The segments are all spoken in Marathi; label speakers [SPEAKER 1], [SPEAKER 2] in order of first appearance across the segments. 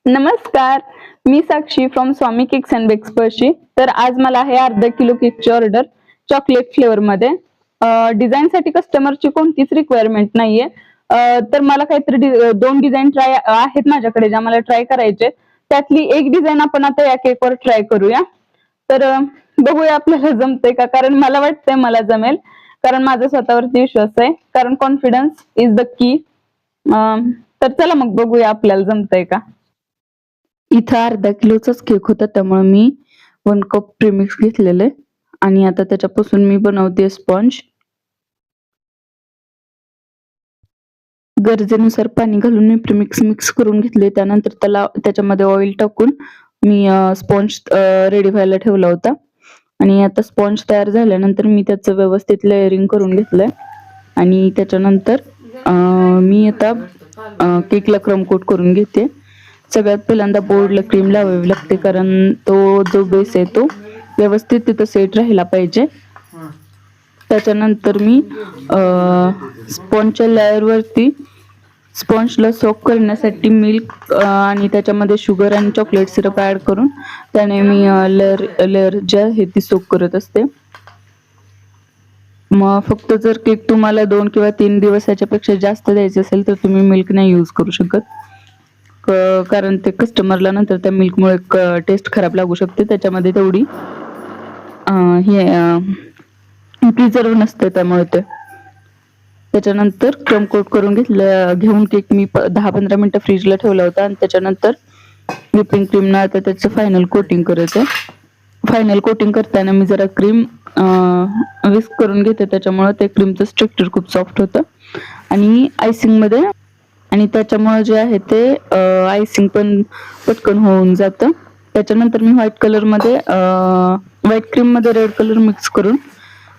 [SPEAKER 1] नमस्कार, मी Sakshi from Swami cakes and bakes पर्शी. तर आज मला आहे अर्धा किलो केकची ऑर्डर चॉकलेट फ्लेवर मध्ये. डिझाईन साठी कस्टमरची कोणतीच रिक्वायरमेंट नाहीये. तर मला काहीतरी दोन डिझाईन ट्राय आहेत माझ्याकडे ज्या मला ट्राय करायचे. त्यातली एक डिझाईन आपण आता या केकवर ट्राय करूया. तर बघूया आपल्याला जमतंय का, कारण मला वाटतंय मला जमेल, कारण माझा स्वतःवरती विश्वास आहे, कारण कॉन्फिडन्स इज द की. तर चला मग बघूया आपल्याला जमतंय का. इथं अर्धा किलोचाच केक होता, त्यामुळे मी 1 कप प्रीमिक्स घेतलेले आणि आता त्याच्यापासून मी बनवते स्पॉन्ज. गरजेनुसार पाणी घालून मी प्रीमिक्स मिक्स करून घेतले. त्यानंतर त्याच्यामध्ये ऑइल टाकून मी स्पॉन्ज रेडी व्हायला ठेवला होता आणि आता स्पॉन्ज तयार झाल्यानंतर मी त्याचं व्यवस्थित लेअरिंग करून घेतलंय आणि त्याच्यानंतर मी आता केकला क्रम कोट करून घेते. सगळ्यात पहिल्यांदा बोर्डला क्रीम लावावी लागते, कारण तो जो बेस आहे तो व्यवस्थित तिथं सेट राहिला पाहिजे. त्याच्यानंतर मी स्पॉन्जच्या लेअरवरती स्पॉन्जला सॉक करण्यासाठी मिल्क आणि त्याच्यामध्ये शुगर आणि चॉकलेट सिरप ऍड करून त्याने मी लेअर जे आहे ती सोक करत असते. मग फक्त जर केक तुम्हाला 2 किंवा 3 दिवस याच्यापेक्षा जास्त द्यायचे असेल तर तुम्ही मिल्क नाही यूज करू शकत, कारण ते कस्टमरला नंतर त्या मिल्कमुळे टेस्ट खराब लागू शकते. त्याच्यामध्ये तेवढी हे प्रिझर्व नसते, त्यामुळे त्याच्यानंतर क्रम कोट करून घेऊन केक मी 10-15 मिनिटं फ्रीजला ठेवला होता आणि त्याच्यानंतर व्हिपिंग क्रीमनं आता त्याचं फायनल कोटिंग करायचं. फायनल कोटिंग करताना मी जरा क्रीम विस्क करून घेते, त्याच्यामुळे ते क्रीमचं स्ट्रक्चर खूप सॉफ्ट होतं आणि आयसिंगमध्ये आणि त्याच्यामुळे जे आहे ते आयसिंग पण पटकन होऊन जातं. त्याच्यानंतर मी व्हाईट कलरमध्ये व्हाईट क्रीममध्ये रेड कलर मिक्स करून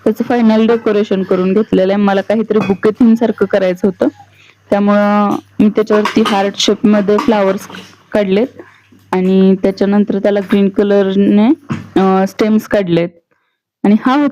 [SPEAKER 1] त्याचं फायनल डेकोरेशन करून घेतलेलं आहे. मला काहीतरी बुके थीम सारखं करायचं होतं, त्यामुळं मी त्याच्यावरती हार्ट शेपमध्ये फ्लावर्स काढलेत आणि त्याच्यानंतर त्याला ग्रीन कलरने स्टेम्स काढलेत आणि हा